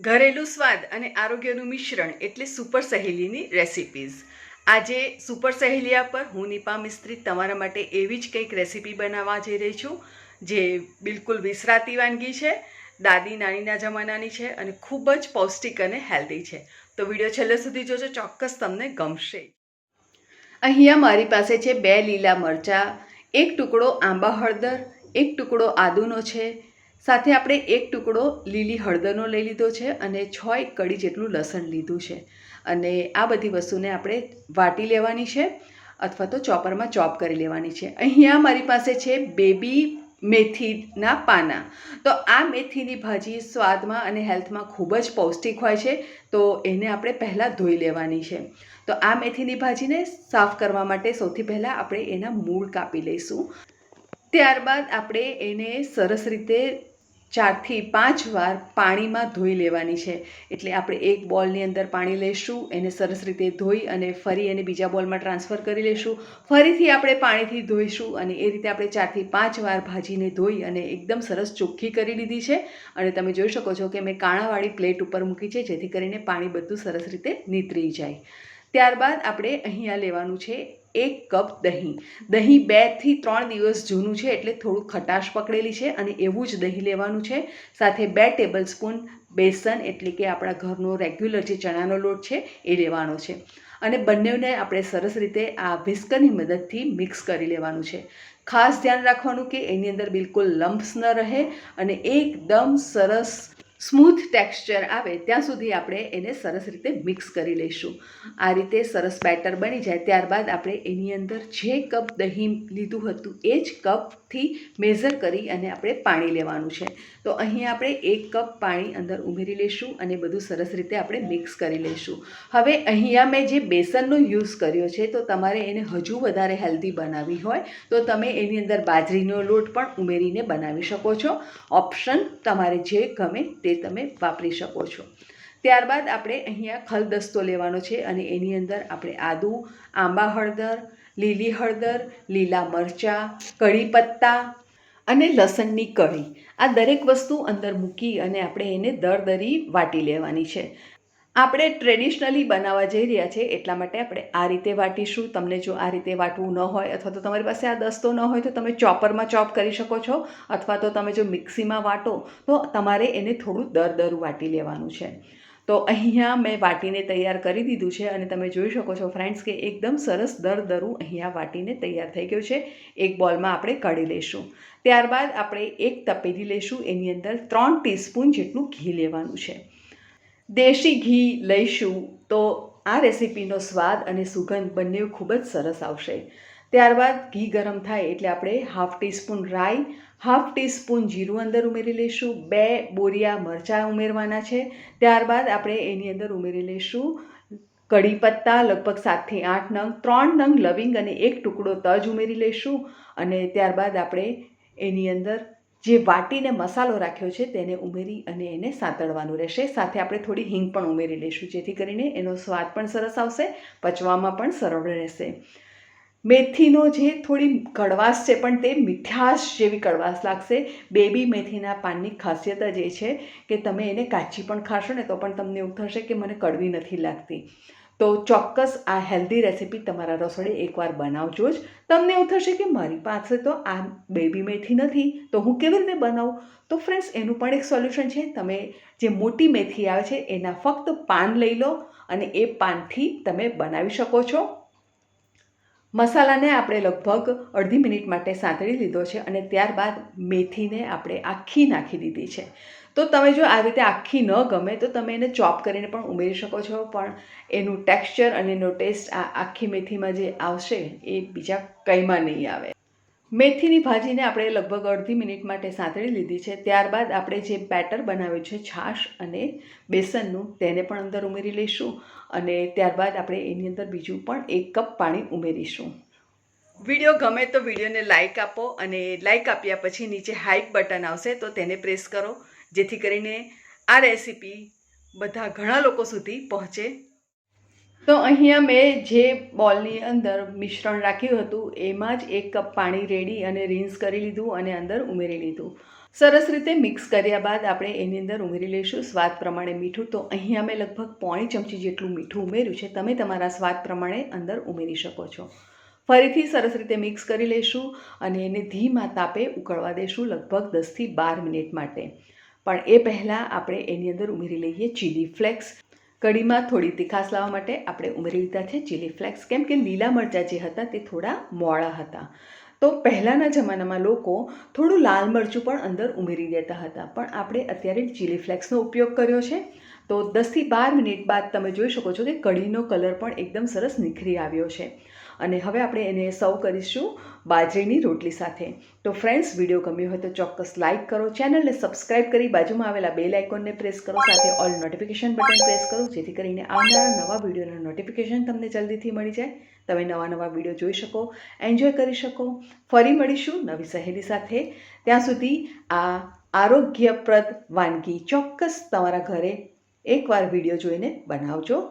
ઘરેલું સ્વાદ અને આરોગ્યનું મિશ્રણ એટલે સુપર સહેલીની રેસિપીઝ. આજે સુપર સહેલિયા પર હું નિપા મિસ્ત્રી તમારા માટે એવી જ કંઈક રેસીપી બનાવવા જઈ રહી છું જે બિલકુલ વિસરાતી વાનગી છે, દાદી નાનીના જમાનાની છે અને ખૂબ જ પૌષ્ટિક અને હેલ્ધી છે. તો વિડીયો છેલ્લે સુધી જોજો, ચોક્કસ તમને ગમશે. અહીંયા મારી પાસે છે 2 લીલા મરચાં, 1 ટુકડો આંબા હળદર, 1 ટુકડો આદુનો છે, સાથે આપણે 1 ટુકડો લીલી હળદરનો લઈ લીધો છે અને 6 કળી જેટલું લસણ લીધું છે. અને આ બધી વસ્તુને આપણે વાટી લેવાની છે અથવા તો ચોપરમાં ચોપ કરી લેવાની છે. અહીંયા મારી પાસે છે બેબી મેથીના પાના. તો આ મેથીની ભાજી સ્વાદમાં અને હેલ્થમાં ખૂબ જ પૌષ્ટિક હોય છે, તો એને આપણે પહેલાં ધોઈ લેવાની છે. તો આ મેથીની ભાજીને સાફ કરવા માટે સૌથી પહેલાં આપણે એના મૂળ કાપી લઈશું. ત્યારબાદ આપણે એને સરસ રીતે 4 થી 5 વાર પાણીમાં ધોઈ લેવાની છે. એટલે આપણે એક બોલની અંદર પાણી લઈશું, એને સરસ રીતે ધોઈ અને ફરી એને બીજા બોલમાં ટ્રાન્સફર કરી લઈશું. ફરીથી આપણે પાણીથી ધોઈશું અને એ રીતે આપણે 4 થી 5 વાર ભાજીને ધોઈ અને એકદમ સરસ ચોખ્ખી કરી લીધી છે. અને તમે જોઈ શકો છો કે મેં કાણાવાળી પ્લેટ ઉપર મૂકી છે, જેથી કરીને પાણી બધું સરસ રીતે નીતરી જાય. ત્યારબાદ આપણે અહીંયા લેવાનું છે 1 કપ દહીં. દહીં 2 થી 3 દિવસ જૂનું છે, એટલે થોડું ખટાશ પકડેલી છે અને એવું જ દહીં લેવાનું છે. સાથે 2 ટેબલ સ્પૂન બેસન, એટલે કે આપણા ઘરનો રેગ્યુલર જે ચણાનો લોટ છે એ લેવાનો છે. અને બંનેને આપણે સરસ રીતે આ વિસ્કરની મદદથી મિક્સ કરી લેવાનું છે. ખાસ ધ્યાન રાખવાનું કે એની અંદર બિલકુલ લમ્પ્સ ન રહે અને એકદમ સરસ સ્મૂથ ટેક્સચર આવે ત્યાં સુધી આપણે એને સરસ રીતે મિક્સ કરી લઈશું. આ રીતે સરસ બેટર બની જાય ત્યારબાદ આપણે એની અંદર જે કપ દહીં લીધું હતું એ જ કપથી મેઝર કરી અને આપણે પાણી લેવાનું છે. તો અહીં આપણે 1 કપ પાણી અંદર ઉમેરી લઈશું અને બધું સરસ રીતે આપણે મિક્સ કરી લઈશું. હવે અહીંયા મેં જે બેસનનો યુઝ કર્યો છે, તો તમારે એને હજુ વધારે હેલ્ધી બનાવવી હોય તો તમે એની અંદર બાજરીનો લોટ પણ ઉમેરીને બનાવી શકો છો. ઓપ્શન તમારે જે ગમે તે તમે વાપરી શકો છો. ત્યારબાદ આપણે અહીંયા ખલદસ્તો લેવાનો છે અને એની અંદર આપણે આદુ, આંબા હળદર, લીલી હળદર, લીલા મરચાં, કઢી પત્તા અને લસણની કળી, આ દરેક વસ્તુ અંદર મૂકી અને આપણે એને દરદરી વાટી લેવાની છે. આપણે ટ્રેડિશનલી બનાવવા જઈ રહ્યા છે એટલા માટે આપણે આ રીતે વાટીશું. તમને જો આ રીતે વાટવું ન હોય અથવા તો તમારી પાસે આ દસ્તો ન હોય તો તમે ચોપરમાં ચોપ કરી શકો છો, અથવા તો તમે જો મિક્સીમાં વાટો તો તમારે એને થોડું દરદરું વાટી લેવાનું છે. તો અહીંયા મેં વાટીને તૈયાર કરી દીધું છે અને તમે જોઈ શકો છો ફ્રેન્ડ્સ કે એકદમ સરસ દરદરું અહીંયા વાટીને તૈયાર થઈ ગયું છે. એક બોલમાં આપણે કાઢી લઈશું. ત્યારબાદ આપણે એક તપેલી લઈશું, એની અંદર 3 ટીસ્પૂન જેટલું ઘી લેવાનું છે. દેશી ઘી લઈશું તો આ રેસીપીનો સ્વાદ અને સુગંધ બંને ખૂબ જ સરસ આવશે. ત્યારબાદ ઘી ગરમ થાય એટલે આપણે 1/2 ટીસ્પૂન રાઈ, 1/2 ટીસ્પૂન જીરું અંદર ઉમેરી લઈશું. 2 બોરિયા મરચાં ઉમેરવાના છે. ત્યારબાદ આપણે એની અંદર ઉમેરી લઈશું કઢી પત્તા, લગભગ 7 થી 8 નંગ, 3 નંગ લવિંગ અને 1 ટુકડો તજ ઉમેરી લઈશું. અને ત્યારબાદ આપણે એની અંદર જે વાટીને મસાલો રાખ્યો છે તેને ઉમેરી અને એને સાંતળવાનું રહેશે. સાથે આપણે થોડી હિંગ પણ ઉમેરી લઈશું, જેથી કરીને એનો સ્વાદ પણ સરસ આવશે, પચવામાં પણ સરળ રહેશે. મેથીનો જે થોડી કડવાશ છે પણ તે મીઠાશ જેવી કડવાશ લાગશે. બેબી મેથીના પાનની ખાસિયત જ એ છે કે તમે એને કાચી પણ ખાશો ને તો પણ તમને એવું થશે કે મને કડવી નથી લાગતી. તો ચોક્કસ આ હેલ્ધી રેસીપી તમારા રસોડે એકવાર બનાવજો જ. તમને એવું થશે કે મારી પાસે તો આ બેબી મેથી નથી તો હું કેવી રીતે બનાવું? તો ફ્રેન્ડ્સ એનું પણ એક સોલ્યુશન છે. તમે જે મોટી મેથી આવે છે એના ફક્ત પાન લઈ લો અને એ પાનથી તમે બનાવી શકો છો. મસાલાને આપણે લગભગ અડધી મિનિટ માટે સાંતળી લીધો છે અને ત્યારબાદ મેથીને આપણે આખી નાખી દીધી છે. તો તમે જો આ રીતે આખી ન ગમે તો તમે એને ચોપ કરીને પણ ઉમેરી શકો છો, પણ એનું ટેક્સચર અને એનો ટેસ્ટ આ આખી મેથીમાં જે આવશે એ બીજા કંઈમાં નહીં આવે. મેથીની ભાજીને આપણે લગભગ અડધી મિનિટ માટે સાંતળી લીધી છે. ત્યારબાદ આપણે જે બેટર બનાવ્યું છે છાશ અને બેસનનું, તેને પણ અંદર ઉમેરી લઈશું અને ત્યારબાદ આપણે એની અંદર બીજું પણ 1 કપ પાણી ઉમેરીશું. વિડીયો ગમે તો વિડીયોને લાઇક આપો અને લાઇક આપ્યા પછી નીચે હાઈપ બટન આવશે તો તેને પ્રેસ કરો, જેથી કરીને આ રેસીપી ઘણા લોકો સુધી પહોંચે. તો અહીંયા મેં જે બોલની અંદર મિશ્રણ રાખ્યું હતું એમાં જ 1 કપ પાણી રેડી અને રિન્સ કરી લીધું અને અંદર ઉમેરી લીધું. સરસ રીતે મિક્સ કર્યા બાદ આપણે એની અંદર ઉમેરી લઈશું સ્વાદ પ્રમાણે મીઠું. તો અહીંયા મેં લગભગ પોણી ચમચી જેટલું મીઠું ઉમેર્યું છે. તમે તમારા સ્વાદ પ્રમાણે અંદર ઉમેરી શકો છો. ફરીથી સરસ રીતે મિક્સ કરી લઈશું અને એને ધીમા તાપે ઉકળવા દઈશું લગભગ 10થી 12 મિનિટ માટે. પણ એ પહેલાં આપણે એની અંદર ઉમેરી લઈએ ચીલી ફ્લેક્સ. કઢીમાં થોડી તીખાશ લાવવા માટે આપણે ઉમેરી લીધા છે ચીલી ફ્લેક્સ, કેમ કે લીલા મરચાં જે હતા તે થોડા મોળા હતા. તો પહેલાંના જમાનામાં લોકો થોડું લાલ મરચું પણ અંદર ઉમેરી દેતા હતા, પણ આપણે અત્યારે ચીલી ફ્લેક્સનો ઉપયોગ કર્યો છે. તો 10થી 12 મિનિટ બાદ તમે જોઈ શકો છો કે કઢીનો કલર પણ એકદમ સરસ નિખરી આવ્યો છે. અને હવે આપણે એને સર્વ કરીશું બાજરીની રોટલી સાથે. તો ફ્રેન્ડ્સ, વિડીયો ગમ્યો હોય તો ચોક્કસ લાઇક કરો, ચેનલને સબસ્ક્રાઇબ કરી બાજુમાં આવેલા બેલ આઇકોનને પ્રેસ કરો, સાથે ઓલ નોટિફિકેશન બટન પ્રેસ કરો, જેથી કરીને આવનારા નવા વિડીયોના નોટિફિકેશન તમને જલ્દીથી મળી જાય. તમે નવા વિડીયો જોઈ શકો, એન્જોય કરી શકો. ફરી મળીશું નવી સહેલી સાથે. ત્યાં સુધી આ આરોગ્યપ્રદ વાનગી ચોક્કસ તમારા ઘરે એકવાર વિડીયો જોઈને બનાવજો.